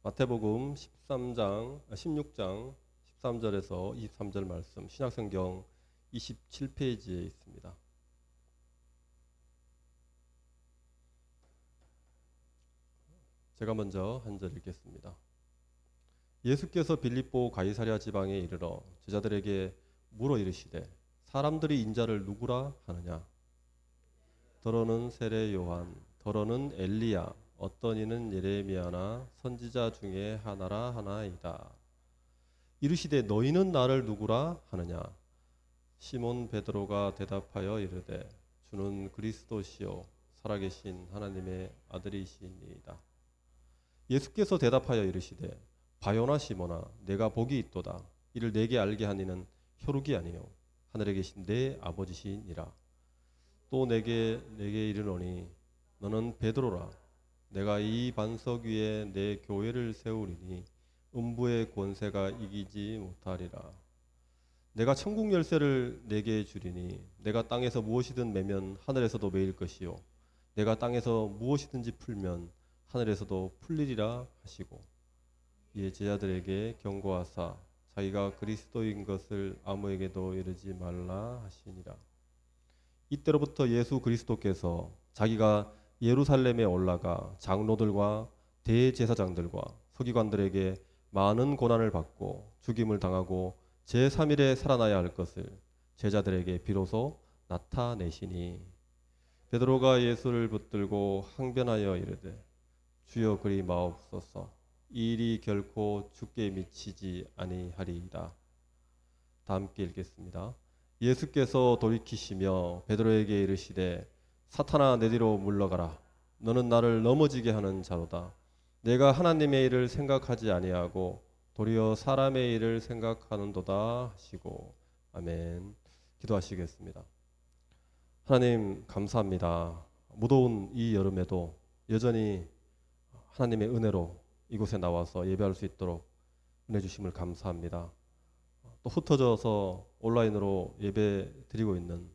마태복음 16장 13절에서 23절 말씀, 신약성경 27페이지에 있습니다. 제가 먼저 한 절 읽겠습니다. 예수께서 빌립보 가이사랴 지방에 이르러 제자들에게 물어 이르시되 사람들이 인자를 누구라 하느냐? 더러는 세례 요한, 더러는 엘리야, 어떤 이는 예레미야나 선지자 중에 하나라 하나이다. 이르시되 너희는 나를 누구라 하느냐? 시몬 베드로가 대답하여 이르되 주는 그리스도시요 살아계신 하나님의 아들이시니이다. 예수께서 대답하여 이르시되 바요나 시몬아 내가 복이 있도다. 이를 내게 알게 하니는 혈육이 아니요 하늘에 계신 내 아버지시니라. 또 내게 이르노니 너는 베드로라. 내가 이 반석 위에 내 교회를 세우리니 음부의 권세가 이기지 못하리라. 내가 천국 열쇠를 내게 주리니 내가 땅에서 무엇이든 매면 하늘에서도 매일 것이요 내가 땅에서 무엇이든지 풀면 하늘에서도 풀리리라 하시고 이에 제자들에게 경고하사 자기가 그리스도인 것을 아무에게도 이르지 말라 하시니라. 이때로부터 예수 그리스도께서 자기가 예루살렘에 올라가 장로들과 대제사장들과 서기관들에게 많은 고난을 받고 죽임을 당하고 제3일에 살아나야 할 것을 제자들에게 비로소 나타내시니 베드로가 예수를 붙들고 항변하여 이르되 주여 그리 마옵소서. 이 일이 결코 주께 미치지 아니하리이다. 다 함께 읽겠습니다. 예수께서 돌이키시며 베드로에게 이르시되 사탄아 내 뒤로 물러가라. 너는 나를 넘어지게 하는 자로다. 내가 하나님의 일을 생각하지 아니하고 도리어 사람의 일을 생각하는도다 하시고 아멘. 기도하시겠습니다. 하나님 감사합니다. 무더운 이 여름에도 여전히 하나님의 은혜로 이곳에 나와서 예배할 수 있도록 은혜 주심을 감사합니다. 또 흩어져서 온라인으로 예배 드리고 있는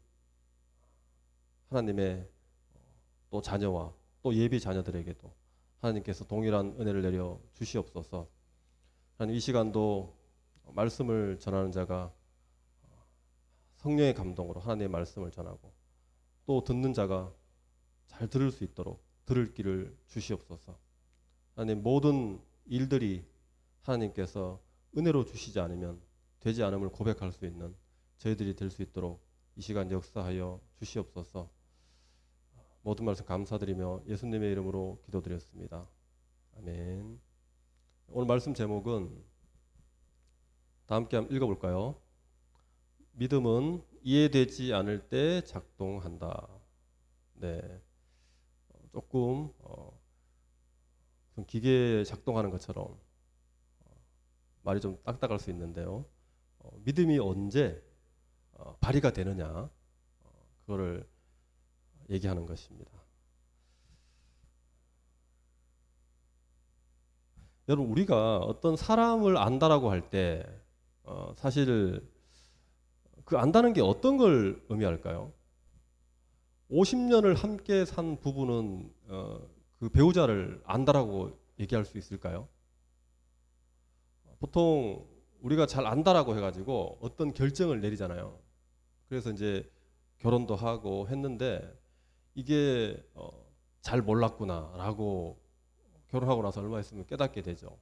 하나님의 또 자녀와 또 예비 자녀들에게도 하나님께서 동일한 은혜를 내려 주시옵소서. 하나님 이 시간도 말씀을 전하는 자가 성령의 감동으로 하나님의 말씀을 전하고 또 듣는 자가 잘 들을 수 있도록 들을 길을 주시옵소서. 하나님 모든 일들이 하나님께서 은혜로 주시지 않으면 되지 않음을 고백할 수 있는 저희들이 될 수 있도록 이 시간 역사하여 주시옵소서. 모든 말씀 감사드리며 예수님의 이름으로 기도드렸습니다. 아멘. 오늘 말씀 제목은 다 함께 한번 읽어볼까요? 믿음은 이해되지 않을 때 작동한다. 네, 조금 기계에 작동하는 것처럼 말이 좀 딱딱할 수 있는데요. 믿음이 언제 발휘가 되느냐 그거를 얘기하는 것입니다. 여러분 우리가 어떤 사람을 안다라고 할 때 사실 그 안다는 게 어떤 걸 의미할까요? 50년을 함께 산 부부는 그 배우자를 안다라고 얘기할 수 있을까요? 보통 우리가 잘 안다라고 해가지고 어떤 결정을 내리잖아요. 그래서 이제 결혼도 하고 했는데 이게 잘 몰랐구나라고 결혼하고 나서 얼마 있으면 깨닫게 되죠.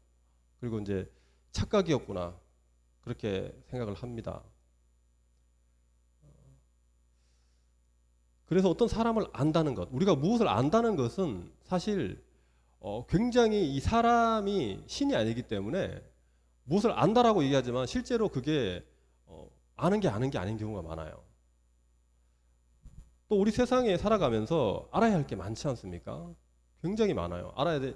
그리고 이제 착각이었구나 그렇게 생각을 합니다. 그래서 어떤 사람을 안다는 것, 우리가 무엇을 안다는 것은 사실 굉장히 이 사람이 신이 아니기 때문에 무엇을 안다라고 얘기하지만 실제로 그게 아는 게 아닌 경우가 많아요. 또 우리 세상에 살아가면서 알아야 할 게 많지 않습니까? 굉장히 많아요. 알아야 돼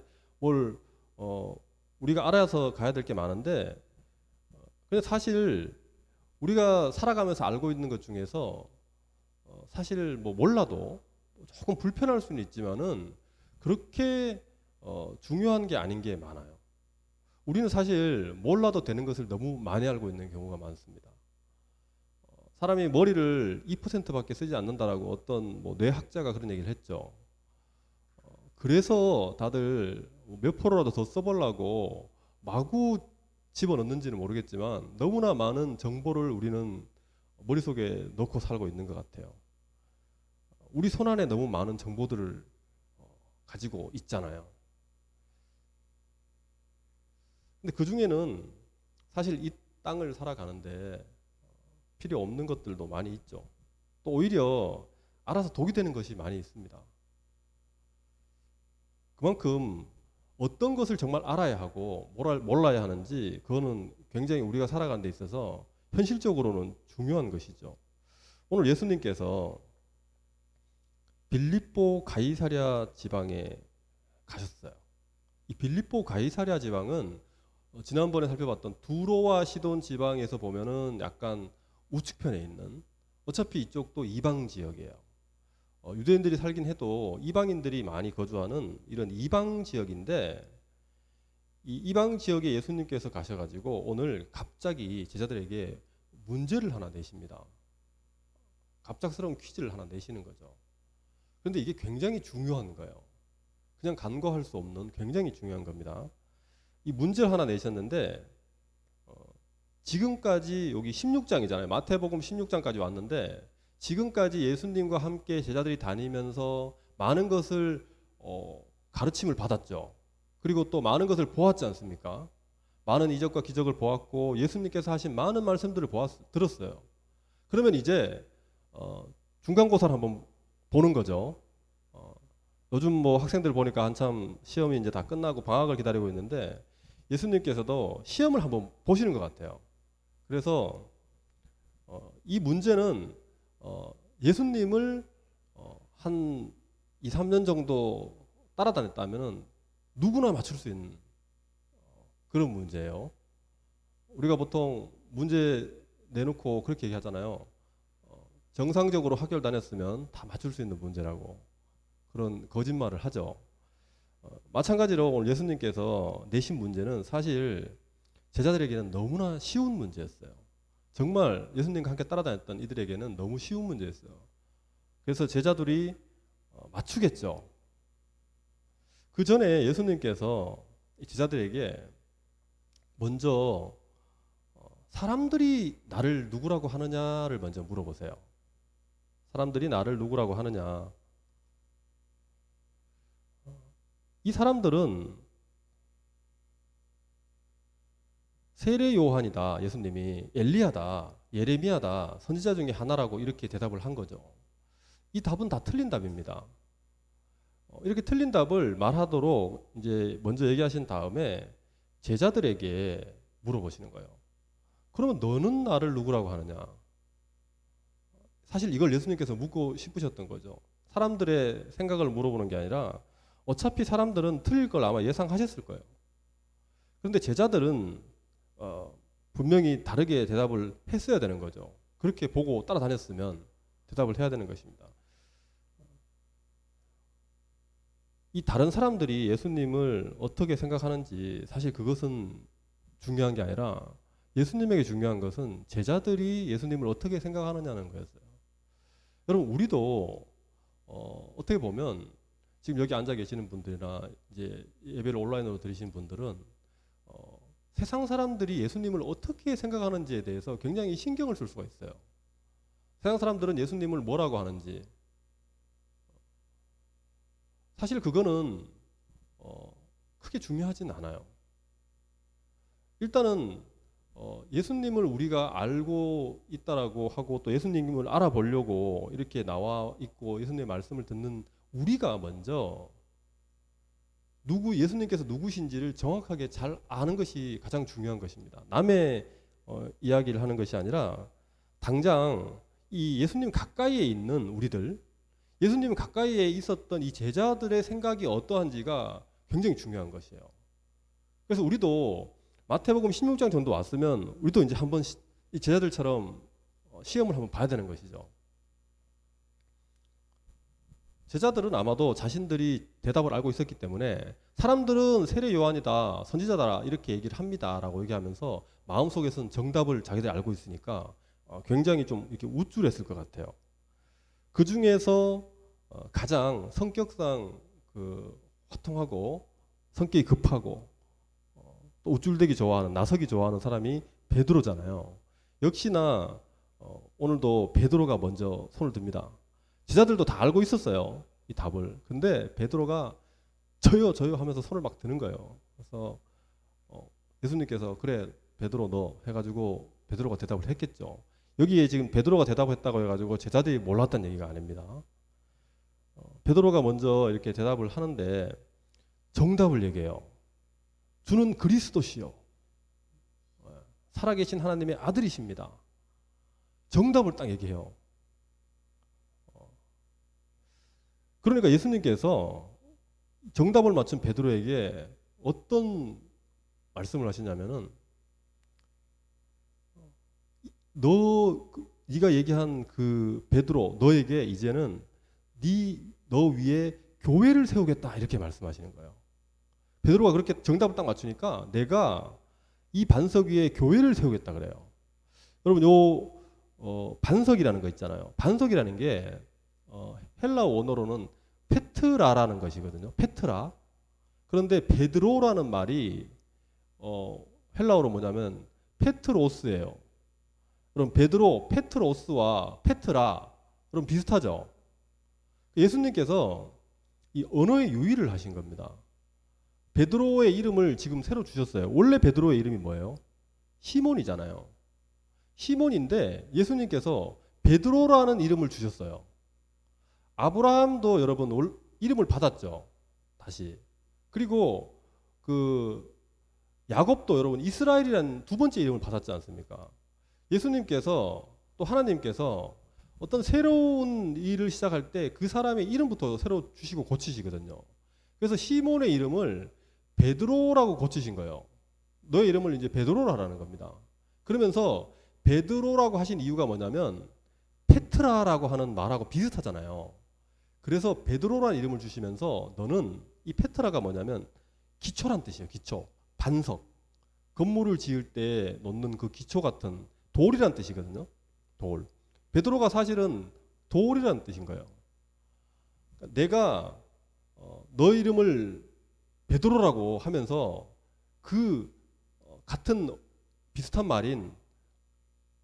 우리가 알아서 가야 될 게 많은데 근데 사실 우리가 살아가면서 알고 있는 것 중에서 사실 뭐 몰라도 조금 불편할 수는 있지만은 그렇게 중요한 게 아닌 게 많아요. 우리는 사실 몰라도 되는 것을 너무 많이 알고 있는 경우가 많습니다. 사람이 머리를 2%밖에 쓰지 않는다라고 어떤 뭐 뇌학자가 그런 얘기를 했죠. 그래서 다들 몇 프로라도 더 써보려고 마구 집어넣는지는 모르겠지만 너무나 많은 정보를 우리는 머릿속에 넣고 살고 있는 것 같아요. 우리 손안에 너무 많은 정보들을 가지고 있잖아요. 근데 그 중에는 사실 이 땅을 살아가는데 필요 없는 것들도 많이 있죠. 또 오히려 알아서 독이 되는 것이 많이 있습니다. 그만큼 어떤 것을 정말 알아야 하고 몰라야 하는지 그거는 굉장히 우리가 살아가는 데 있어서 현실적으로는 중요한 것이죠. 오늘 예수님께서 빌립보 가이사랴 지방에 가셨어요. 이 빌립보 가이사랴 지방은 지난번에 살펴봤던 두로와 시돈 지방에서 보면은 약간 우측편에 있는, 어차피 이쪽도 이방 지역이에요. 유대인들이 살긴 해도 이방인들이 많이 거주하는 이런 이방 지역인데, 이 이방 지역에 예수님께서 가셔가지고 오늘 갑자기 제자들에게 문제를 하나 내십니다. 갑작스러운 퀴즈를 하나 내시는 거죠. 그런데 이게 굉장히 중요한 거예요. 그냥 간과할 수 없는 굉장히 중요한 겁니다. 이 문제를 하나 내셨는데, 지금까지 여기 16장이잖아요. 마태복음 16장까지 왔는데 지금까지 예수님과 함께 제자들이 다니면서 많은 것을 가르침을 받았죠. 그리고 또 많은 것을 보았지 않습니까? 많은 이적과 기적을 보았고 예수님께서 하신 많은 말씀들을 들었어요. 그러면 이제 중간고사를 한번 보는 거죠. 요즘 뭐 학생들 보니까 한참 시험이 이제 다 끝나고 방학을 기다리고 있는데 예수님께서도 시험을 한번 보시는 것 같아요. 그래서 이 문제는 예수님을 한 2, 3년 정도 따라다녔다면 누구나 맞출 수 있는 그런 문제예요. 우리가 보통 문제 내놓고 그렇게 얘기하잖아요. 정상적으로 학교를 다녔으면 다 맞출 수 있는 문제라고 그런 거짓말을 하죠. 마찬가지로 오늘 예수님께서 내신 문제는 사실 제자들에게는 너무나 쉬운 문제였어요. 정말 예수님과 함께 따라다녔던 이들에게는 너무 쉬운 문제였어요. 그래서 제자들이 맞추겠죠. 그 전에 예수님께서 제자들에게 먼저 사람들이 나를 누구라고 하느냐를 먼저 물어보세요. 사람들이 나를 누구라고 하느냐. 이 사람들은 세례 요한이다, 예수님이 엘리야다, 예레미야다, 선지자 중에 하나라고 이렇게 대답을 한 거죠. 이 답은 다 틀린 답입니다. 이렇게 틀린 답을 말하도록 이제 먼저 얘기하신 다음에 제자들에게 물어보시는 거예요. 그러면 너는 나를 누구라고 하느냐? 사실 이걸 예수님께서 묻고 싶으셨던 거죠. 사람들의 생각을 물어보는 게 아니라 어차피 사람들은 틀릴 걸 아마 예상하셨을 거예요. 그런데 제자들은 분명히 다르게 대답을 했어야 되는 거죠. 그렇게 보고 따라다녔으면 대답을 해야 되는 것입니다. 이 다른 사람들이 예수님을 어떻게 생각하는지 사실 그것은 중요한 게 아니라 예수님에게 중요한 것은 제자들이 예수님을 어떻게 생각하느냐는 거였어요. 여러분, 우리도 어떻게 보면 지금 여기 앉아 계시는 분들이나 이제 예배를 온라인으로 들으시는 분들은 세상 사람들이 예수님을 어떻게 생각하는지에 대해서 굉장히 신경을 쓸 수가 있어요. 세상 사람들은 예수님을 뭐라고 하는지, 사실 그거는 크게 중요하진 않아요. 일단은 예수님을 우리가 알고 있다라고 하고 또 예수님을 알아보려고 이렇게 나와 있고 예수님의 말씀을 듣는 우리가 먼저 예수님께서 누구신지를 정확하게 잘 아는 것이 가장 중요한 것입니다. 남의 이야기를 하는 것이 아니라 당장 이 예수님 가까이에 있는 우리들, 예수님 가까이에 있었던 이 제자들의 생각이 어떠한지가 굉장히 중요한 것이에요. 그래서 우리도 마태복음 16장 정도 왔으면 우리도 이제 한번 이 제자들처럼 시험을 한번 봐야 되는 것이죠. 제자들은 아마도 자신들이 대답을 알고 있었기 때문에 사람들은 세례 요한이다, 선지자다 이렇게 얘기를 합니다라고 얘기하면서 마음속에서는 정답을 자기들이 알고 있으니까 굉장히 좀 이렇게 우쭐했을 것 같아요. 그 중에서 가장 성격상 화통하고 성격이 급하고 또 우쭐대기 좋아하는, 나서기 좋아하는 사람이 베드로잖아요. 역시나 오늘도 베드로가 먼저 손을 듭니다. 제자들도 다 알고 있었어요, 이 답을. 근데 베드로가 저요 저요 하면서 손을 막 드는 거예요. 그래서 예수님께서 그래 베드로 너 해가지고 베드로가 대답을 했겠죠. 여기에 지금 베드로가 대답했다고 해가지고 제자들이 몰랐다는 얘기가 아닙니다. 베드로가 먼저 이렇게 대답을 하는데 정답을 얘기해요. 주는 그리스도시요 살아계신 하나님의 아들이십니다. 정답을 딱 얘기해요. 그러니까 예수님께서 정답을 맞춘 베드로에게 어떤 말씀을 하시냐면은 네가 얘기한 그 베드로 너에게 이제는 너 위에 교회를 세우겠다 이렇게 말씀하시는 거예요. 베드로가 그렇게 정답을 딱 맞추니까 내가 이 반석 위에 교회를 세우겠다 그래요. 여러분 반석이라는 거 있잖아요. 반석이라는 게 헬라어 원어로는 페트라라는 것이거든요. 페트라. 그런데 베드로라는 말이 헬라어로 뭐냐면 페트로스예요. 그럼 베드로, 페트로스와 페트라 그럼 비슷하죠. 예수님께서 이 언어의 유의를 하신 겁니다. 베드로의 이름을 지금 새로 주셨어요. 원래 베드로의 이름이 뭐예요? 시몬이잖아요. 시몬인데 예수님께서 베드로라는 이름을 주셨어요. 아브라함도 여러분 이름을 받았죠. 다시. 그리고 그 야곱도 여러분 이스라엘이라는 두 번째 이름을 받았지 않습니까? 예수님께서 또 하나님께서 어떤 새로운 일을 시작할 때 그 사람의 이름부터 새로 주시고 고치시거든요. 그래서 시몬의 이름을 베드로라고 고치신 거예요. 너의 이름을 이제 베드로로 하라는 겁니다. 그러면서 베드로라고 하신 이유가 뭐냐면 페트라라고 하는 말하고 비슷하잖아요. 그래서 베드로라는 이름을 주시면서 너는 이 페트라가 뭐냐면 기초란 뜻이에요. 기초, 반석. 건물을 지을 때 놓는 그 기초 같은 돌이란 뜻이거든요. 돌. 베드로가 사실은 돌이란 뜻인 거예요. 내가 너 이름을 베드로라고 하면서 그 같은 비슷한 말인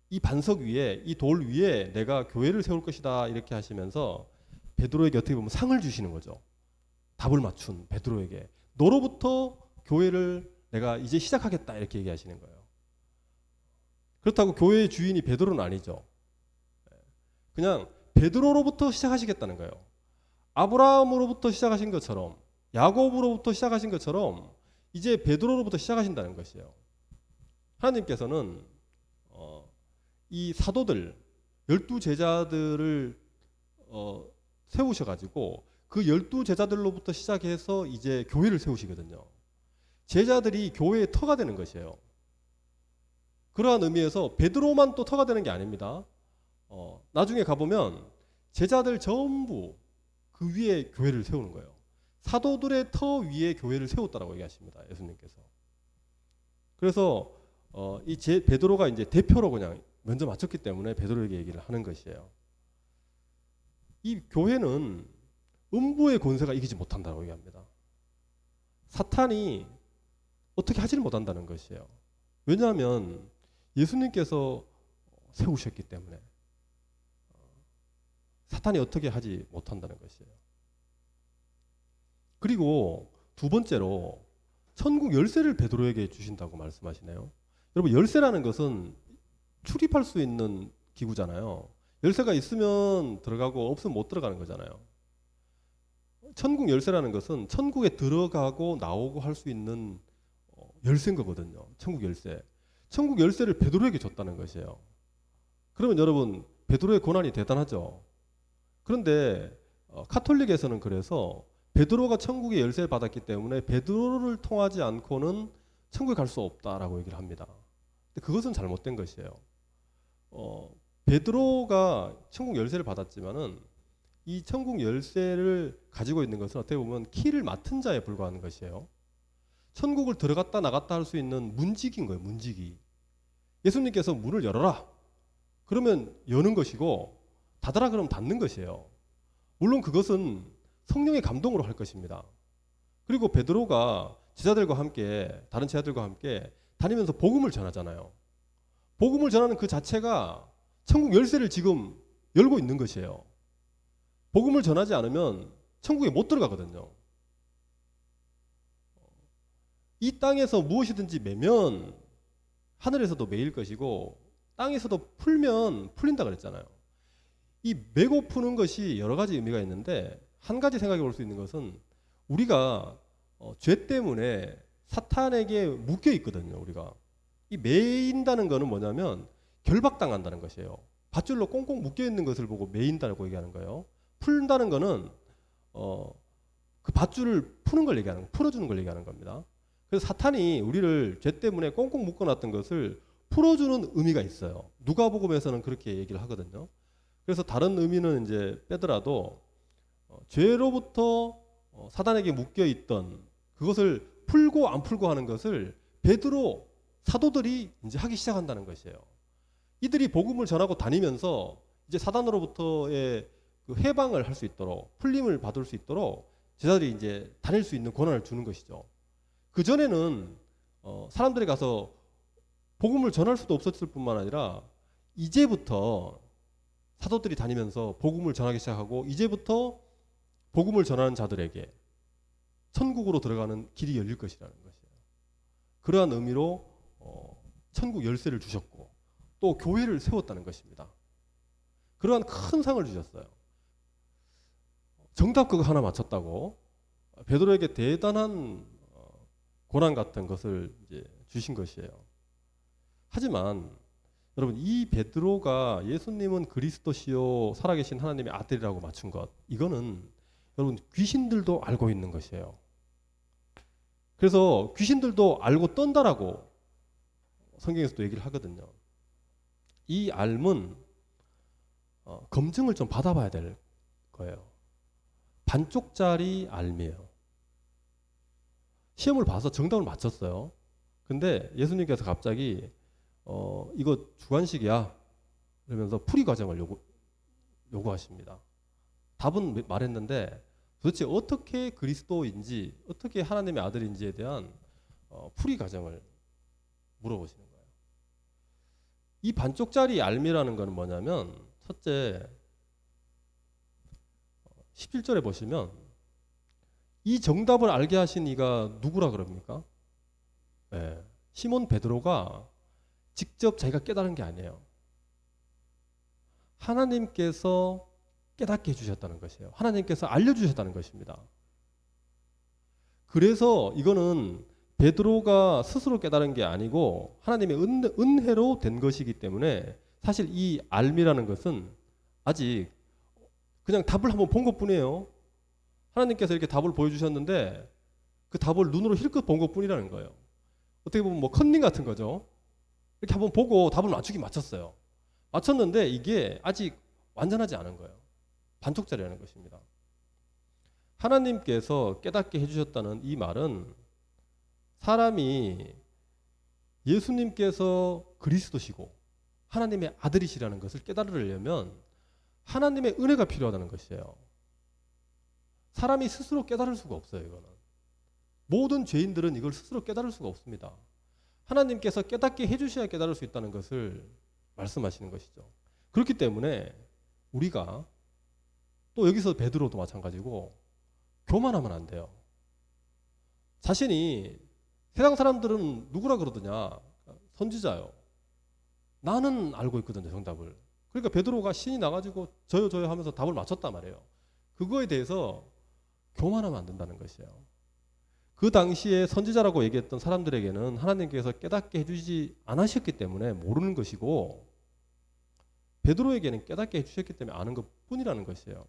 이 반석 위에 이 돌 위에 내가 교회를 세울 것이다 이렇게 하시면서 베드로에게 어떻게 보면 상을 주시는 거죠. 답을 맞춘 베드로에게 너로부터 교회를 내가 이제 시작하겠다 이렇게 얘기하시는 거예요. 그렇다고 교회의 주인이 베드로는 아니죠. 그냥 베드로로부터 시작하시겠다는 거예요. 아브라함으로부터 시작하신 것처럼 야곱으로부터 시작하신 것처럼 이제 베드로로부터 시작하신다는 것이에요. 하나님께서는 이 사도들 12제자들을 세우셔가지고 그 12제자들로부터 시작해서 이제 교회를 세우시거든요. 제자들이 교회의 터가 되는 것이에요. 그러한 의미에서 베드로만 또 터가 되는 게 아닙니다. 나중에 가보면 제자들 전부 그 위에 교회를 세우는 거예요. 사도들의 터 위에 교회를 세웠다라고 얘기하십니다. 예수님께서. 그래서 베드로가 이제 대표로 그냥 먼저 맞췄기 때문에 베드로에게 얘기를 하는 것이에요. 이 교회는 음부의 권세가 이기지 못한다고 얘기합니다. 사탄이 어떻게 하지를 못한다는 것이에요. 왜냐하면 예수님께서 세우셨기 때문에 사탄이 어떻게 하지 못한다는 것이에요. 그리고 두 번째로 천국 열쇠를 베드로에게 주신다고 말씀하시네요. 여러분 열쇠라는 것은 출입할 수 있는 기구잖아요. 열쇠가 있으면 들어가고 없으면 못 들어가는 거잖아요. 천국 열쇠라는 것은 천국에 들어가고 나오고 할 수 있는 열쇠인 거거든요. 천국 열쇠. 천국 열쇠를 베드로에게 줬다는 것이에요. 그러면 여러분 베드로의 고난이 대단하죠. 그런데 카톨릭에서는 그래서 베드로가 천국의 열쇠를 받았기 때문에 베드로를 통하지 않고는 천국에 갈 수 없다라고 얘기를 합니다. 근데 그것은 잘못된 것이에요. 베드로가 천국 열쇠를 받았지만은 이 천국 열쇠를 가지고 있는 것은 어떻게 보면 키를 맡은 자에 불과한 것이에요. 천국을 들어갔다 나갔다 할 수 있는 문지기인 거예요. 문지기. 예수님께서 문을 열어라. 그러면 여는 것이고 닫아라 그러면 닫는 것이에요. 물론 그것은 성령의 감동으로 할 것입니다. 그리고 베드로가 제자들과 함께 다른 제자들과 함께 다니면서 복음을 전하잖아요. 복음을 전하는 그 자체가 천국 열쇠를 지금 열고 있는 것이에요. 복음을 전하지 않으면 천국에 못 들어가거든요. 이 땅에서 무엇이든지 매면 하늘에서도 매일 것이고 땅에서도 풀면 풀린다 그랬잖아요. 이 매고 푸는 것이 여러 가지 의미가 있는데 한 가지 생각해 볼 수 있는 것은 우리가 죄 때문에 사탄에게 묶여 있거든요. 우리가 이 매인다는 것은 뭐냐면 결박당한다는 것이에요. 밧줄로 꽁꽁 묶여 있는 것을 보고 매인다고 얘기하는 거예요. 풀다는 것은 그 밧줄을 푸는 걸 얘기하는 거, 풀어주는 걸 얘기하는 겁니다. 그래서 사탄이 우리를 죄 때문에 꽁꽁 묶어놨던 것을 풀어주는 의미가 있어요. 누가복음에서는 그렇게 얘기를 하거든요. 그래서 다른 의미는 이제 빼더라도 죄로부터 사단에게 묶여 있던 그것을 풀고 안 풀고 하는 것을 베드로 사도들이 이제 하기 시작한다는 것이에요. 이들이 복음을 전하고 다니면서 이제 사단으로부터의 그 해방을 할 수 있도록 풀림을 받을 수 있도록 제자들이 이제 다닐 수 있는 권한을 주는 것이죠. 그 전에는 사람들이 가서 복음을 전할 수도 없었을 뿐만 아니라 이제부터 사도들이 다니면서 복음을 전하기 시작하고 이제부터 복음을 전하는 자들에게 천국으로 들어가는 길이 열릴 것이라는 것이에요. 그러한 의미로 천국 열쇠를 주셨고 또 교회를 세웠다는 것입니다. 그러한 큰 상을 주셨어요. 정답 그거 하나 맞췄다고 베드로에게 대단한 고난 같은 것을 이제 주신 것이에요. 하지만 여러분 이 베드로가 예수님은 그리스도시요 살아계신 하나님의 아들이라고 맞춘 것 이거는 여러분 귀신들도 알고 있는 것이에요. 그래서 귀신들도 알고 떤다라고 성경에서도 얘기를 하거든요. 이 알문 검증을 좀 받아봐야 될 거예요. 반쪽짜리 알미예요. 시험을 봐서 정답을 맞췄어요. 근데 예수님께서 갑자기 이거 주관식이야 그러면서 풀이 과정을 요구하십니다. 답은 말했는데 도대체 어떻게 그리스도인지 어떻게 하나님의 아들인지에 대한 풀이 과정을 물어보시는 거예요. 이 반쪽짜리 알미라는 것은 뭐냐면 첫째 17절에 보시면 이 정답을 알게 하신 이가 누구라 그럽니까? 네, 시몬 베드로가 직접 자기가 깨달은 게 아니에요. 하나님께서 깨닫게 해주셨다는 것이에요. 하나님께서 알려주셨다는 것입니다. 그래서 이거는 베드로가 스스로 깨달은 게 아니고 하나님의 은혜로 된 것이기 때문에 사실 이 알미라는 것은 아직 그냥 답을 한번 본 것뿐이에요. 하나님께서 이렇게 답을 보여주셨는데 그 답을 눈으로 힐끗 본 것뿐이라는 거예요. 어떻게 보면 뭐 컨닝 같은 거죠. 이렇게 한번 보고 답을 맞추긴 맞췄어요. 맞췄는데 이게 아직 완전하지 않은 거예요. 반쪽짜리라는 것입니다. 하나님께서 깨닫게 해주셨다는 이 말은 사람이 예수님께서 그리스도시고 하나님의 아들이시라는 것을 깨달으려면 하나님의 은혜가 필요하다는 것이에요. 사람이 스스로 깨달을 수가 없어요. 이거는 모든 죄인들은 이걸 스스로 깨달을 수가 없습니다. 하나님께서 깨닫게 해주셔야 깨달을 수 있다는 것을 말씀하시는 것이죠. 그렇기 때문에 우리가 또 여기서 베드로도 마찬가지고 교만하면 안 돼요. 자신이 세상 사람들은 누구라 그러더냐? 선지자요. 나는 알고 있거든요, 정답을. 그러니까 베드로가 신이 나가지고 저요 하면서 답을 맞췄단 말이에요. 그거에 대해서 교만하면 안 된다는 것이에요. 그 당시에 선지자라고 얘기했던 사람들에게는 하나님께서 깨닫게 해주지 않으셨기 때문에 모르는 것이고 베드로에게는 깨닫게 해주셨기 때문에 아는 것뿐이라는 것이에요.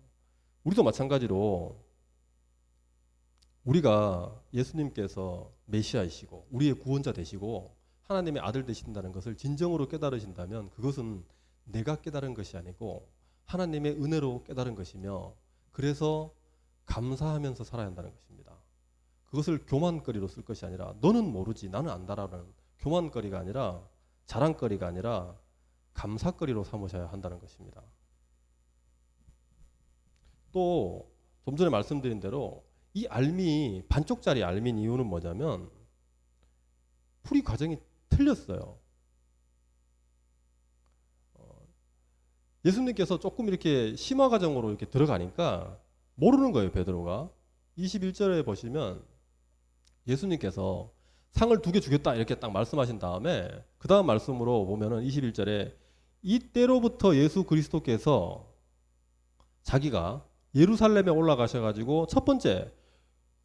우리도 마찬가지로 우리가 예수님께서 메시아이시고 우리의 구원자 되시고 하나님의 아들 되신다는 것을 진정으로 깨달으신다면 그것은 내가 깨달은 것이 아니고 하나님의 은혜로 깨달은 것이며 그래서 감사하면서 살아야 한다는 것입니다. 그것을 교만거리로 쓸 것이 아니라 너는 모르지 나는 안다라는 교만거리가 아니라 자랑거리가 아니라 감사거리로 삼으셔야 한다는 것입니다. 또 좀 전에 말씀드린 대로 이 알미, 반쪽짜리 알미인 이유는 뭐냐면 풀이 과정이 틀렸어요. 예수님께서 조금 이렇게 심화 과정으로 이렇게 들어가니까 모르는 거예요, 베드로가. 21절에 보시면 예수님께서 상을 2개 주겠다 이렇게 딱 말씀하신 다음에 그 다음 말씀으로 보면은 21절에 이때로부터 예수 그리스도께서 자기가 예루살렘에 올라가셔가지고 첫 번째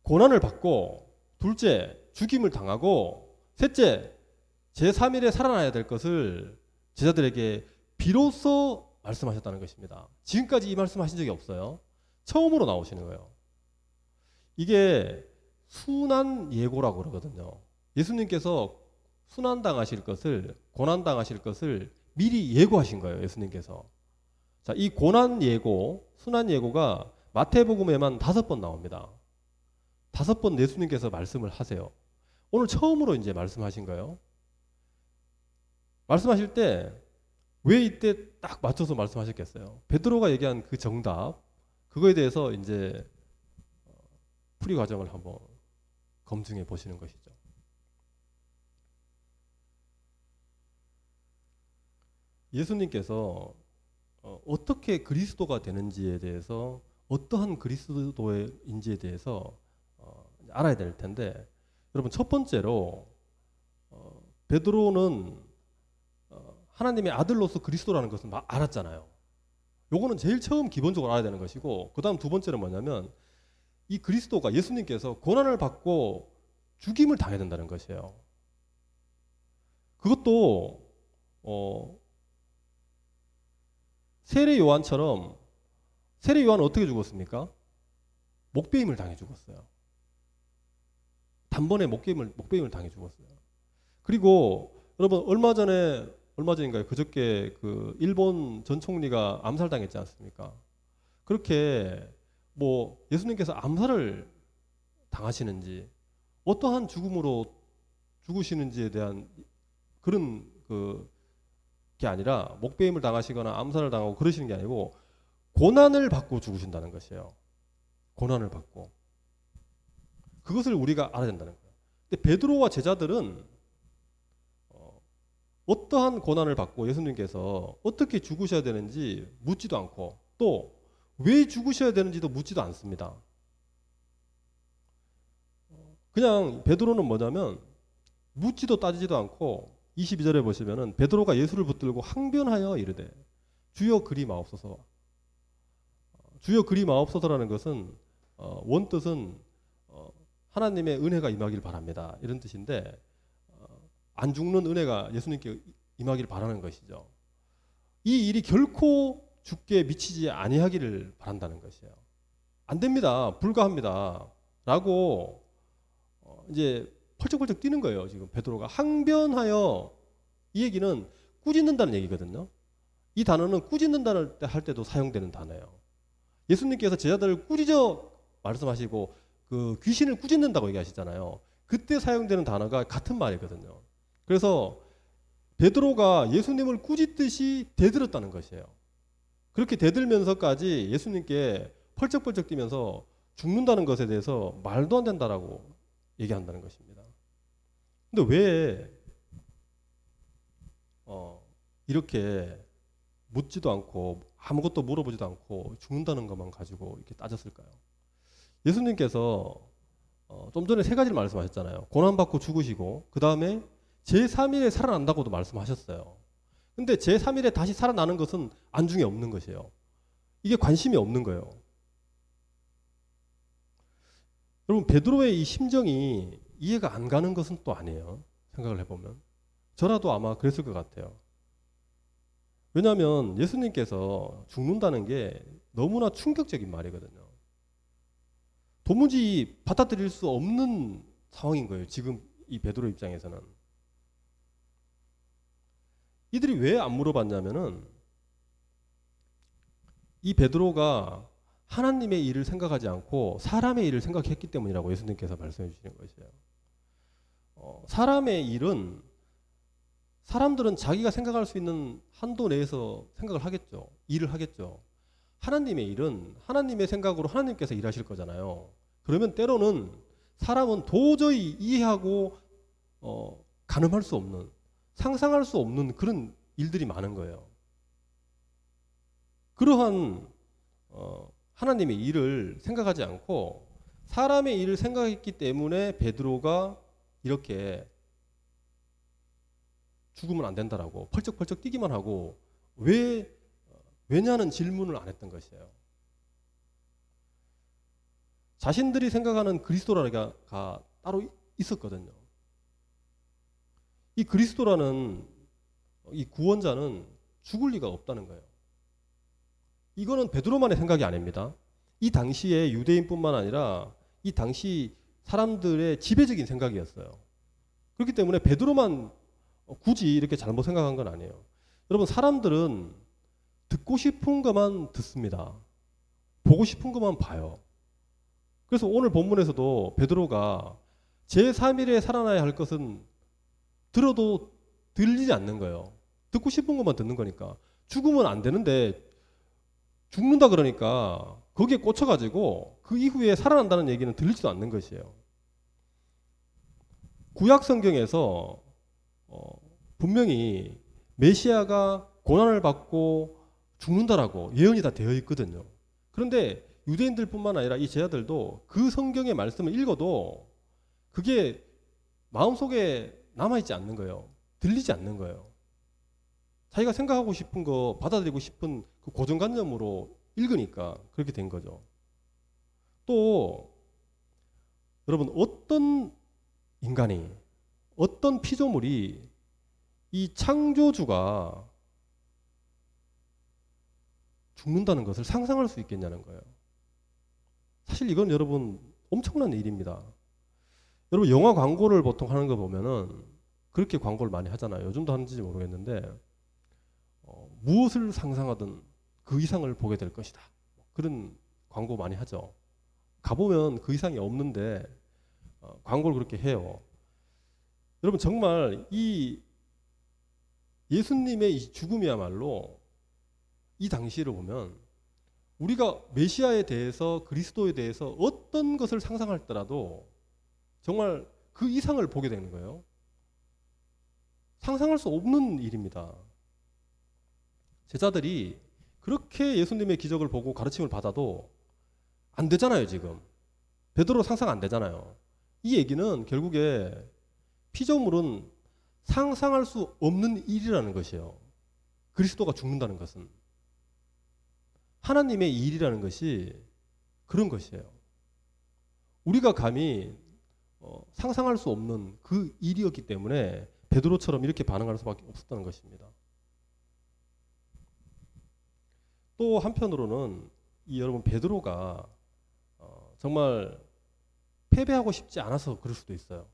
고난을 받고, 둘째 죽임을 당하고, 셋째 제3일에 살아나야 될 것을 제자들에게 비로소 말씀하셨다는 것입니다. 지금까지 이 말씀하신 적이 없어요. 처음으로 나오시는 거예요. 이게 순환 예고라고 그러거든요. 예수님께서 순환당하실 것을, 고난당하실 것을 미리 예고하신 거예요, 예수님께서. 자, 이 고난 예고, 순환 예고가 마태복음에만 5번 나옵니다. 5번 예수님께서 말씀을 하세요. 오늘 처음으로 이제 말씀하신 거예요. 말씀하실 때 왜 이때 딱 맞춰서 말씀하셨겠어요? 베드로가 얘기한 그 정답, 그거에 대해서 이제 풀이 과정을 한번 검증해 보시는 것이죠. 예수님께서 어떻게 그리스도가 되는지에 대해서, 어떠한 그리스도인지에 대해서 알아야 될 텐데, 여러분 첫 번째로 베드로는 하나님의 아들로서 그리스도라는 것은 알았잖아요. 요거는 제일 처음 기본적으로 알아야 되는 것이고, 그 다음 두 번째는 뭐냐면 이 그리스도가, 예수님께서 고난을 받고 죽임을 당해야 된다는 것이에요. 그것도 세례 요한처럼, 세례 요한은 어떻게 죽었습니까? 목베임을 당해 죽었어요. 단번에 목베임을 당해 죽었어요. 그리고 여러분 얼마 전인가요? 그저께 그 일본 전 총리가 암살당했지 않습니까? 그렇게 뭐 예수님께서 암살을 당하시는지, 어떠한 죽음으로 죽으시는지에 대한 그런 게 아니라, 목베임을 당하시거나 암살을 당하고 그러시는 게 아니고 고난을 받고 죽으신다는 것이에요. 고난을 받고. 그것을 우리가 알아야 된다는 거예요. 근데 베드로와 제자들은 어떠한 고난을 받고 예수님께서 어떻게 죽으셔야 되는지 묻지도 않고, 또 왜 죽으셔야 되는지도 묻지도 않습니다. 그냥 베드로는 뭐냐면 묻지도 따지지도 않고 22절에 보시면은 베드로가 예수를 붙들고 항변하여 이르되 주여 그리 마옵소서. 주여 그리 마옵소서라는 것은 원뜻은 하나님의 은혜가 임하길 바랍니다, 이런 뜻인데, 안 죽는 은혜가 예수님께 임하기를 바라는 것이죠. 이 일이 결코 죽게 미치지 아니하기를 바란다는 것이에요. 안 됩니다, 불가합니다 라고 이제 펄쩍펄쩍 뛰는 거예요. 지금 베드로가 항변하여, 이 얘기는 꾸짖는다는 얘기거든요. 이 단어는 꾸짖는다는 할 때도 사용되는 단어예요. 예수님께서 제자들을 꾸짖어 말씀하시고 그 귀신을 꾸짖는다고 얘기하시잖아요. 그때 사용되는 단어가 같은 말이거든요. 그래서 베드로가 예수님을 꾸짖듯이 대들었다는 것이에요. 그렇게 대들면서까지 예수님께 펄쩍펄쩍 뛰면서 죽는다는 것에 대해서 말도 안 된다라고 얘기한다는 것입니다. 근데 왜 이렇게 묻지도 않고 아무것도 물어보지도 않고 죽는다는 것만 가지고 이렇게 따졌을까요? 예수님께서 좀 전에 3가지를 말씀하셨잖아요. 고난받고 죽으시고, 그 다음에 제3일에 살아난다고도 말씀하셨어요. 근데 제3일에 다시 살아나는 것은 안중에 없는 것이에요. 이게 관심이 없는 거예요. 여러분, 베드로의 이 심정이 이해가 안 가는 것은 또 아니에요. 생각을 해보면. 저라도 아마 그랬을 것 같아요. 왜냐하면 예수님께서 죽는다는 게 너무나 충격적인 말이거든요. 도무지 받아들일 수 없는 상황인 거예요, 지금 이 베드로 입장에서는. 이들이 왜 안 물어봤냐면은 이 베드로가 하나님의 일을 생각하지 않고 사람의 일을 생각했기 때문이라고 예수님께서 말씀해 주시는 것이에요. 사람의 일은, 사람들은 자기가 생각할 수 있는 한도 내에서 생각을 하겠죠. 일을 하겠죠. 하나님의 일은 하나님의 생각으로 하나님께서 일하실 거잖아요. 그러면 때로는 사람은 도저히 이해하고 가늠할 수 없는, 상상할 수 없는 그런 일들이 많은 거예요. 그러한 하나님의 일을 생각하지 않고 사람의 일을 생각했기 때문에 베드로가 이렇게 죽으면 안 된다라고 펄쩍펄쩍 뛰기만 하고 왜냐는 질문을 안 했던 것이에요. 자신들이 생각하는 그리스도라가 따로 있었거든요. 이 그리스도라는 이 구원자는 죽을 리가 없다는 거예요. 이거는 베드로만의 생각이 아닙니다. 이 당시에 유대인뿐만 아니라 이 당시 사람들의 지배적인 생각이었어요. 그렇기 때문에 베드로만 굳이 이렇게 잘못 생각한 건 아니에요. 여러분, 사람들은 듣고 싶은 것만 듣습니다. 보고 싶은 것만 봐요. 그래서 오늘 본문에서도 베드로가 제3일에 살아나야 할 것은 들어도 들리지 않는 거예요. 듣고 싶은 것만 듣는 거니까. 죽으면 안 되는데 죽는다 그러니까 거기에 꽂혀가지고 그 이후에 살아난다는 얘기는 들리지도 않는 것이에요. 구약 성경에서 분명히 메시아가 고난을 받고 죽는다라고 예언이 다 되어 있거든요. 그런데 유대인들뿐만 아니라 이 제자들도 그 성경의 말씀을 읽어도 그게 마음속에 남아있지 않는 거예요. 들리지 않는 거예요. 자기가 생각하고 싶은 거, 받아들이고 싶은 그 고정관념으로 읽으니까 그렇게 된 거죠. 또 여러분, 어떤 인간이, 어떤 피조물이 이 창조주가 죽는다는 것을 상상할 수 있겠냐는 거예요. 사실 이건 여러분 엄청난 일입니다. 여러분, 영화 광고를 보통 하는 거 보면은 그렇게 광고를 많이 하잖아요. 요즘도 하는지 모르겠는데 무엇을 상상하든 그 이상을 보게 될 것이다. 그런 광고 많이 하죠. 가보면 그 이상이 없는데 광고를 그렇게 해요. 여러분, 정말 이 예수님의 이 죽음이야말로 이 당시를 보면 우리가 메시아에 대해서, 그리스도에 대해서 어떤 것을 상상할더라도 정말 그 이상을 보게 되는 거예요. 상상할 수 없는 일입니다. 제자들이 그렇게 예수님의 기적을 보고 가르침을 받아도 안 되잖아요, 지금. 베드로 상상 안 되잖아요. 이 얘기는 결국에 피조물은 상상할 수 없는 일이라는 것이에요. 그리스도가 죽는다는 것은. 하나님의 일이라는 것이 그런 것이에요. 우리가 감히 상상할 수 없는 그 일이었기 때문에 베드로처럼 이렇게 반응할 수밖에 없었다는 것입니다. 또 한편으로는 이 여러분 베드로가 정말 패배하고 싶지 않아서 그럴 수도 있어요.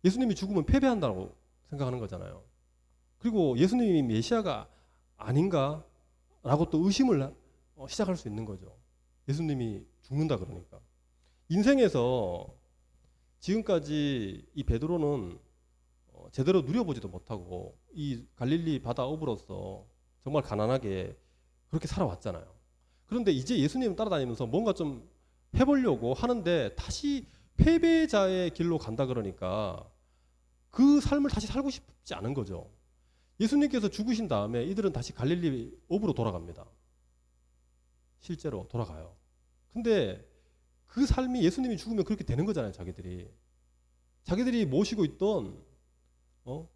예수님이 죽으면 패배한다고 생각하는 거잖아요. 그리고 예수님이 메시아가 아닌가라고 또 의심을 시작할 수 있는 거죠. 예수님이 죽는다 그러니까. 인생에서 지금까지 이 베드로는 제대로 누려보지도 못하고 이 갈릴리 바다 어부로서 정말 가난하게 그렇게 살아왔잖아요. 그런데 이제 예수님 따라다니면서 뭔가 좀 해보려고 하는데 다시 패배자의 길로 간다 그러니까 그 삶을 다시 살고 싶지 않은 거죠. 예수님께서 죽으신 다음에 이들은 다시 갈릴리 어부로 돌아갑니다. 실제로 돌아가요. 근데 그 삶이 예수님이 죽으면 그렇게 되는 거잖아요. 자기들이 모시고 있던 그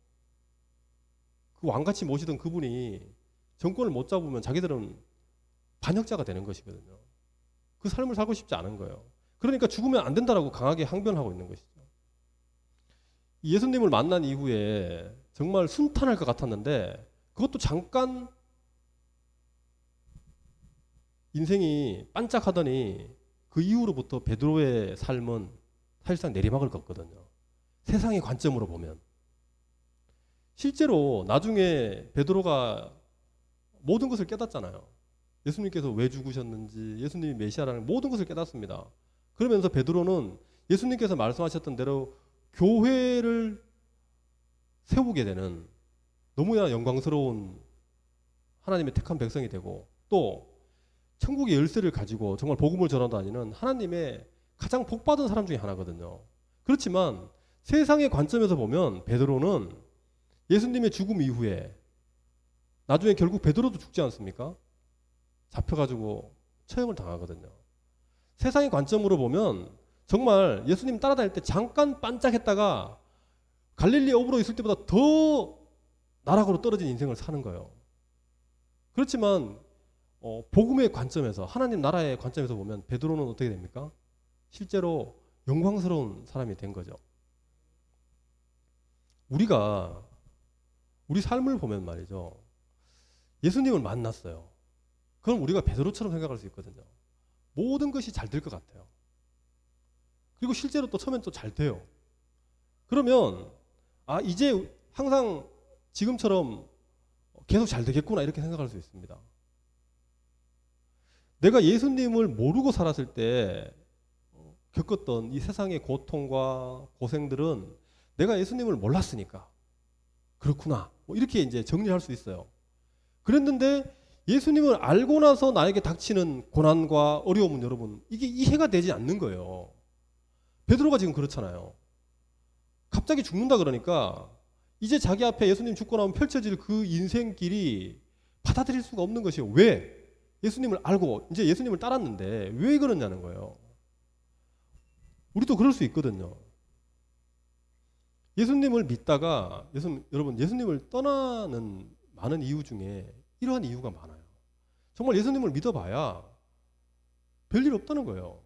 왕같이 모시던 그분이 정권을 못 잡으면 자기들은 반역자가 되는 것이거든요. 그 삶을 살고 싶지 않은 거예요. 그러니까 죽으면 안 된다라고 강하게 항변하고 있는 것이죠. 예수님을 만난 이후에 정말 순탄할 것 같았는데 그것도 잠깐 인생이 반짝하더니 그 이후로부터 베드로의 삶은 사실상 내리막을 걷거든요. 세상의 관점으로 보면. 실제로 나중에 베드로가 모든 것을 깨닫잖아요. 예수님께서 왜 죽으셨는지, 예수님이 메시아라는 모든 것을 깨닫습니다. 그러면서 베드로는 예수님께서 말씀하셨던 대로 교회를 세우게 되는 너무나 영광스러운 하나님의 택한 백성이 되고 또 천국의 열쇠를 가지고 정말 복음을 전하다니는 하나님의 가장 복받은 사람 중에 하나거든요. 그렇지만 세상의 관점에서 보면 베드로는 예수님의 죽음 이후에 나중에 결국 베드로도 죽지 않습니까? 잡혀가지고 처형을 당하거든요. 세상의 관점으로 보면 정말 예수님 따라다닐 때 잠깐 반짝했다가 갈릴리 어부로 있을 때보다 더 나락으로 떨어진 인생을 사는 거예요. 그렇지만 복음의 관점에서, 하나님 나라의 관점에서 보면 베드로는 어떻게 됩니까? 실제로 영광스러운 사람이 된 거죠. 우리가 우리 삶을 보면 말이죠, 예수님을 만났어요. 그럼 우리가 베드로처럼 생각할 수 있거든요. 모든 것이 잘 될 것 같아요. 그리고 실제로 또 처음엔 또 잘 돼요. 그러면 이제 항상 지금처럼 계속 잘 되겠구나 이렇게 생각할 수 있습니다. 내가 예수님을 모르고 살았을 때 겪었던 이 세상의 고통과 고생들은 내가 예수님을 몰랐으니까 그렇구나, 이렇게 이제 정리할 수 있어요. 그랬는데 예수님을 알고 나서 나에게 닥치는 고난과 어려움은 여러분, 이게 이해가 되지 않는 거예요. 베드로가 지금 그렇잖아요. 갑자기 죽는다 그러니까 이제 자기 앞에 예수님 죽고 나면 펼쳐질 그 인생길이 받아들일 수가 없는 것이에요. 왜? 예수님을 알고 이제 예수님을 따랐는데 왜 그러냐는 거예요. 우리도 그럴 수 있거든요. 예수님을 믿다가 여러분 예수님을 떠나는 많은 이유 중에 이러한 이유가 많아요. 정말 예수님을 믿어봐야 별일 없다는 거예요.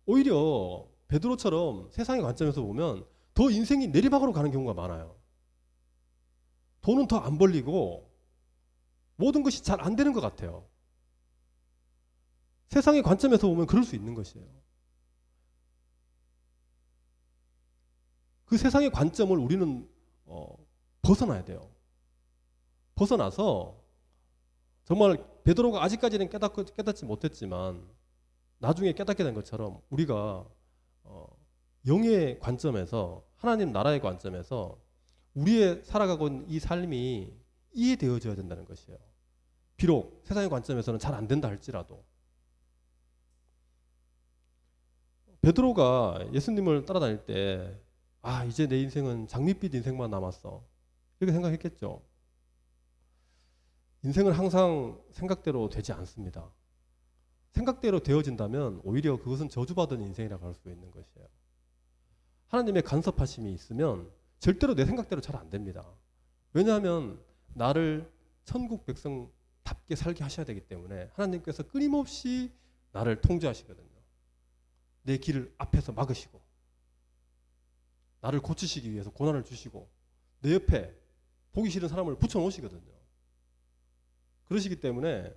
오히려 베드로처럼 세상의 관점에서 보면 더 인생이 내리막으로 가는 경우가 많아요. 돈은 더 안 벌리고 모든 것이 잘 안 되는 것 같아요. 세상의 관점에서 보면 그럴 수 있는 것이에요. 그 세상의 관점을 우리는 벗어나야 돼요. 벗어나서 정말 베드로가 아직까지는 깨닫지 못했지만 나중에 깨닫게 된 것처럼 우리가 영의 관점에서, 하나님 나라의 관점에서 우리의 살아가고 있는 이 삶이 이해되어져야 된다는 것이에요. 비록 세상의 관점에서는 잘 안 된다 할지라도. 베드로가 예수님을 따라다닐 때 이제 내 인생은 장밋빛 인생만 남았어, 이렇게 생각했겠죠. 인생은 항상 생각대로 되지 않습니다. 생각대로 되어진다면 오히려 그것은 저주받은 인생이라고 할 수 있는 것이에요. 하나님의 간섭하심이 있으면 절대로 내 생각대로 잘 안 됩니다. 왜냐하면 나를 천국 백성답게 살게 하셔야 되기 때문에 하나님께서 끊임없이 나를 통제하시거든요. 내 길을 앞에서 막으시고 나를 고치시기 위해서 고난을 주시고 내 옆에 보기 싫은 사람을 붙여놓으시거든요. 그러시기 때문에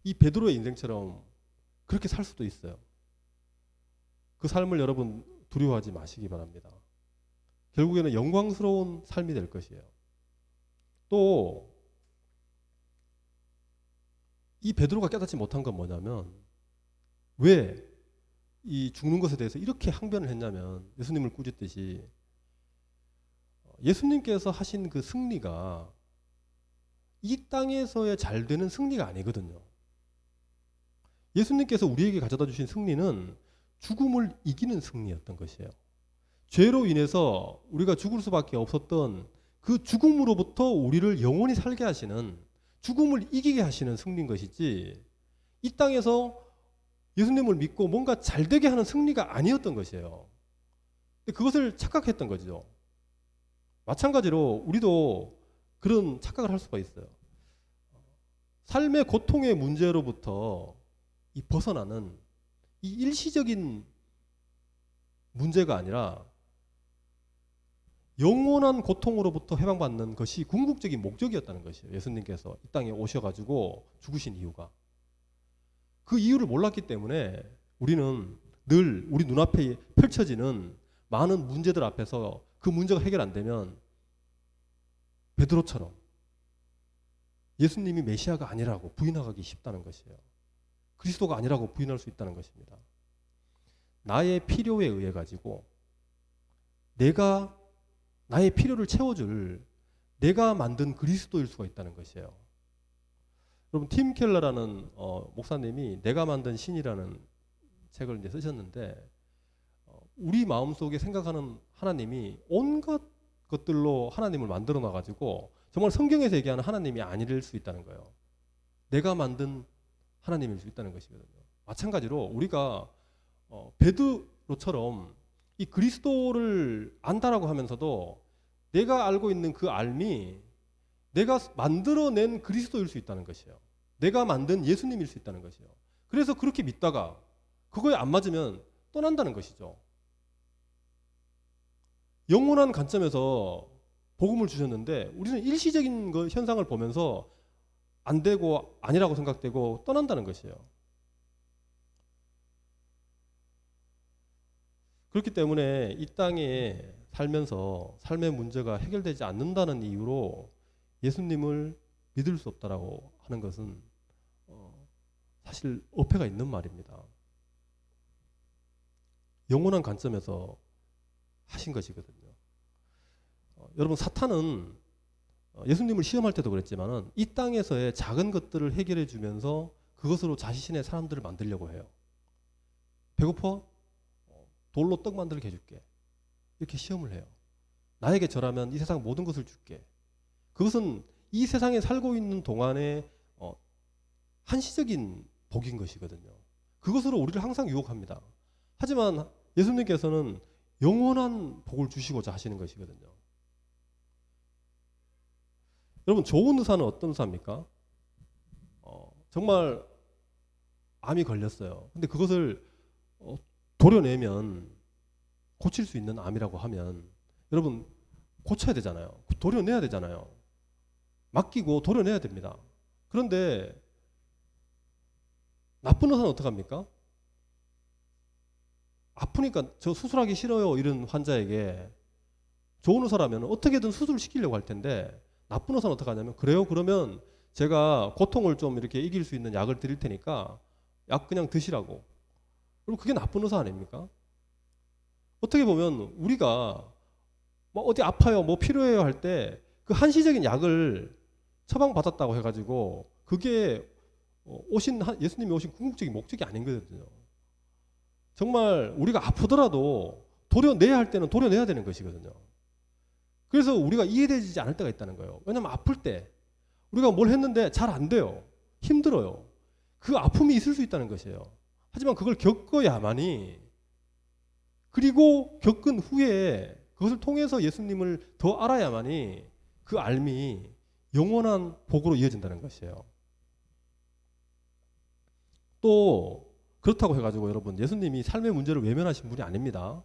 이 베드로의 인생처럼 그렇게 살 수도 있어요. 그 삶을 여러분 두려워하지 마시기 바랍니다. 결국에는 영광스러운 삶이 될 것이에요. 또 이 베드로가 깨닫지 못한 건 뭐냐면, 왜 이 죽는 것에 대해서 이렇게 항변을 했냐면, 예수님을 꾸짖듯이 예수님께서 하신 그 승리가 이 땅에서의 잘 되는 승리가 아니거든요. 예수님께서 우리에게 가져다 주신 승리는 죽음을 이기는 승리였던 것이에요. 죄로 인해서 우리가 죽을 수밖에 없었던 그 죽음으로부터 우리를 영원히 살게 하시는, 죽음을 이기게 하시는 승리인 것이지, 이 땅에서 예수님을 믿고 뭔가 잘 되게 하는 승리가 아니었던 것이에요. 근데 그것을 착각했던 거죠. 마찬가지로 우리도 그런 착각을 할 수가 있어요. 삶의 고통의 문제로부터 이 벗어나는 이 일시적인 문제가 아니라 영원한 고통으로부터 해방받는 것이 궁극적인 목적이었다는 것이에요. 예수님께서 이 땅에 오셔가지고 죽으신 이유가. 그 이유를 몰랐기 때문에 우리는 늘 우리 눈앞에 펼쳐지는 많은 문제들 앞에서 그 문제가 해결 안 되면 베드로처럼 예수님이 메시아가 아니라고 부인하기 쉽다는 것이에요. 그리스도가 아니라고 부인할 수 있다는 것입니다. 나의 필요에 의해 가지고 내가 나의 필요를 채워줄 내가 만든 그리스도일 수가 있다는 것이에요. 여러분, 팀 켈러라는 목사님이 내가 만든 신이라는 책을 이제 쓰셨는데 우리 마음속에 생각하는 하나님이 온갖 것들로 하나님을 만들어 놔가지고 정말 성경에서 얘기하는 하나님이 아닐 수 있다는 거예요. 내가 만든 하나님일 수 있다는 것이거든요. 마찬가지로 우리가 베드로처럼 이 그리스도를 안다라고 하면서도 내가 알고 있는 그 알미 내가 만들어낸 그리스도일 수 있다는 것이에요. 내가 만든 예수님일 수 있다는 것이에요. 그래서 그렇게 믿다가 그거에 안 맞으면 떠난다는 것이죠. 영원한 관점에서 복음을 주셨는데 우리는 일시적인 현상을 보면서 안 되고 아니라고 생각되고 떠난다는 것이에요. 그렇기 때문에 이 땅에 살면서 삶의 문제가 해결되지 않는다는 이유로 예수님을 믿을 수 없다라고 하는 것은 사실 어폐가 있는 말입니다. 영원한 관점에서 하신 것이거든요. 여러분 사탄은 예수님을 시험할 때도 그랬지만은 이 땅에서의 작은 것들을 해결해 주면서 그것으로 자신의 사람들을 만들려고 해요. 배고파? 돌로 떡 만들게 해줄게. 이렇게 시험을 해요. 나에게 절하면 이 세상 모든 것을 줄게. 그것은 이 세상에 살고 있는 동안에 한시적인 복인 것이거든요. 그것으로 우리를 항상 유혹합니다. 하지만 예수님께서는 영원한 복을 주시고자 하시는 것이거든요. 여러분 좋은 의사는 어떤 의사입니까? 정말 암이 걸렸어요. 근데 그것을 도려내면 고칠 수 있는 암이라고 하면 여러분 고쳐야 되잖아요. 도려내야 되잖아요. 맡기고 도려내야 됩니다. 그런데 나쁜 의사는 어떡합니까? 아프니까 저 수술하기 싫어요 이런 환자에게 좋은 의사라면 어떻게든 수술을 시키려고 할 텐데 나쁜 의사는 어떻게 하냐면 그래요? 그러면 제가 고통을 좀 이렇게 이길 수 있는 약을 드릴 테니까 약 그냥 드시라고. 그럼 그게 나쁜 의사 아닙니까? 어떻게 보면 우리가 뭐 어디 아파요 뭐 필요해요 할 때 그 한시적인 약을 처방받았다고 해가지고 그게 예수님이 오신 궁극적인 목적이 아닌 거거든요. 정말 우리가 아프더라도 도려내야 할 때는 도려내야 되는 것이거든요. 그래서 우리가 이해되지 않을 때가 있다는 거예요. 왜냐하면 아플 때 우리가 뭘 했는데 잘 안 돼요. 힘들어요. 그 아픔이 있을 수 있다는 것이에요. 하지만 그걸 겪어야만이 그리고 겪은 후에 그것을 통해서 예수님을 더 알아야만이 그 알미 영원한 복으로 이어진다는 것이에요. 또 그렇다고 해가지고 여러분 예수님이 삶의 문제를 외면하신 분이 아닙니다.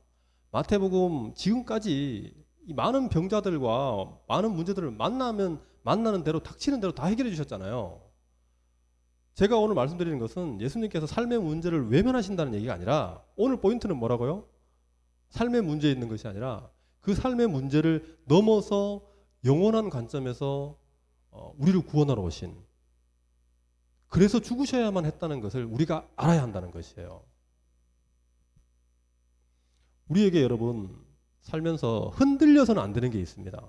마태복음 지금까지 이 많은 병자들과 많은 문제들을 만나는 대로 닥치는 대로 다 해결해 주셨잖아요. 제가 오늘 말씀드리는 것은 예수님께서 삶의 문제를 외면하신다는 얘기가 아니라 오늘 포인트는 뭐라고요? 삶의 문제에 있는 것이 아니라 그 삶의 문제를 넘어서 영원한 관점에서 우리를 구원하러 오신 그래서 죽으셔야만 했다는 것을 우리가 알아야 한다는 것이에요. 우리에게 여러분 살면서 흔들려서는 안 되는 게 있습니다.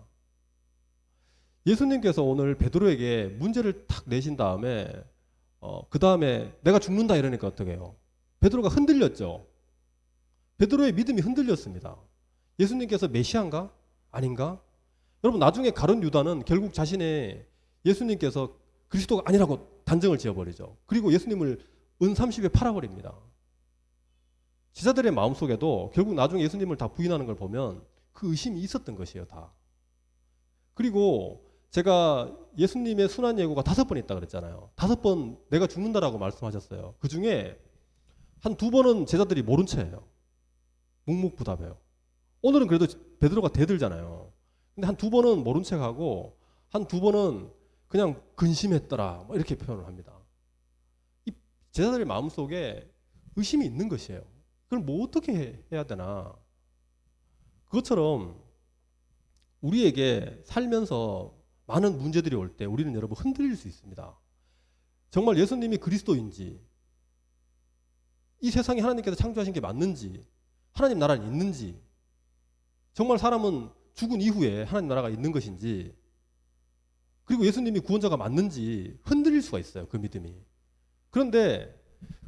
예수님께서 오늘 베드로에게 문제를 탁 내신 다음에 그 다음에 내가 죽는다 이러니까 어떻게 해요? 베드로가 흔들렸죠. 베드로의 믿음이 흔들렸습니다. 예수님께서 메시아인가? 아닌가? 여러분 나중에 가룟 유다는 결국 자신의 예수님께서 그리스도가 아니라고 단정을 지어버리죠. 그리고 예수님을 은 30에 팔아버립니다. 제자들의 마음속에도 결국 나중에 예수님을 다 부인하는 걸 보면 그 의심이 있었던 것이에요. 다. 그리고 제가 예수님의 순환 예고가 5번 있다 그랬잖아요. 5번 내가 죽는다라고 말씀하셨어요. 그 중에 한 2번은 제자들이 모른 채예요. 묵묵부답해요. 오늘은 그래도 베드로가 대들잖아요. 근데 한 2번은 모른 척하고 한 2번은 그냥 근심했더라 뭐 이렇게 표현을 합니다. 이 제자들의 마음속에 의심이 있는 것이에요. 그걸 뭐 어떻게 해야 되나. 그것처럼 우리에게 살면서 많은 문제들이 올 때 우리는 여러분 흔들릴 수 있습니다. 정말 예수님이 그리스도인지 이 세상에 하나님께서 창조하신 게 맞는지 하나님 나라는 있는지 정말 사람은 죽은 이후에 하나님 나라가 있는 것인지 그리고 예수님이 구원자가 맞는지 흔들릴 수가 있어요. 그 믿음이. 그런데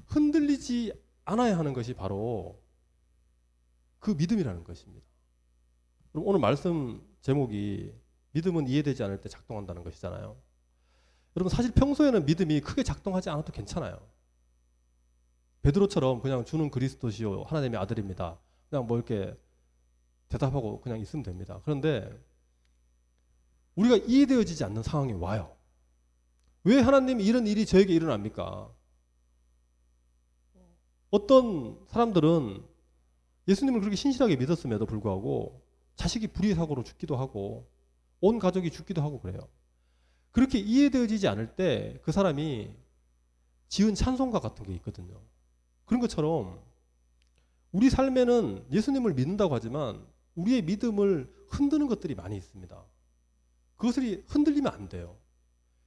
흔들리지 안아야 하는 것이 바로 그 믿음이라는 것입니다. 그럼 오늘 말씀 제목이 믿음은 이해되지 않을 때 작동한다는 것이잖아요. 여러분 사실 평소에는 믿음이 크게 작동하지 않아도 괜찮아요. 베드로처럼 그냥 주는 그리스도시요 하나님의 아들입니다. 그냥 뭐 이렇게 대답하고 그냥 있으면 됩니다. 그런데 우리가 이해되어지지 않는 상황이 와요. 왜 하나님이 이런 일이 저에게 일어납니까? 어떤 사람들은 예수님을 그렇게 신실하게 믿었음에도 불구하고 자식이 불의의 사고로 죽기도 하고 온 가족이 죽기도 하고 그래요. 그렇게 이해되어지지 않을 때 그 사람이 지은 찬송가 같은 게 있거든요. 그런 것처럼 우리 삶에는 예수님을 믿는다고 하지만 우리의 믿음을 흔드는 것들이 많이 있습니다. 그것이 흔들리면 안 돼요.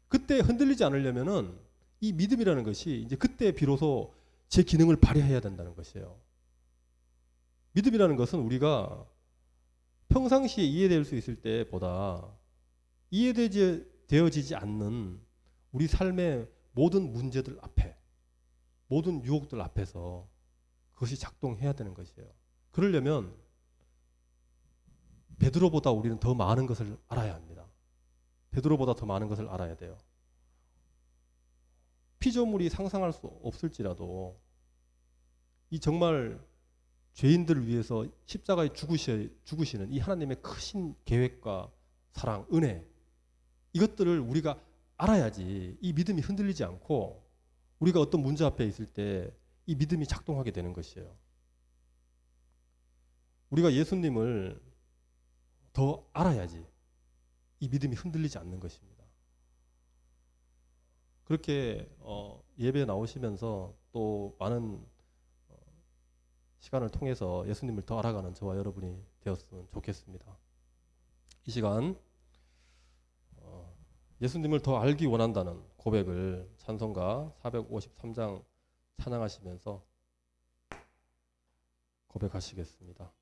그때 흔들리지 않으려면은 이 믿음이라는 것이 이제 그때 비로소 제 기능을 발휘해야 된다는 것이에요. 믿음이라는 것은 우리가 평상시에 이해될 수 있을 때보다 이해되어지지 않는 우리 삶의 모든 문제들 앞에, 모든 유혹들 앞에서 그것이 작동해야 되는 것이에요. 그러려면 베드로보다 우리는 더 많은 것을 알아야 합니다. 베드로보다 더 많은 것을 알아야 돼요. 피조물이 상상할 수 없을지라도 이 정말 죄인들을 위해서 십자가에 죽으시는 이 하나님의 크신 계획과 사랑, 은혜 이것들을 우리가 알아야지 이 믿음이 흔들리지 않고 우리가 어떤 문제 앞에 있을 때 이 믿음이 작동하게 되는 것이에요. 우리가 예수님을 더 알아야지 이 믿음이 흔들리지 않는 것입니다. 그렇게 예배에 나오시면서 또 많은 시간을 통해서 예수님을 더 알아가는 저와 여러분이 되었으면 좋겠습니다. 이 시간 예수님을 더 알기 원한다는 고백을 찬송가 453장 찬양하시면서 고백하시겠습니다.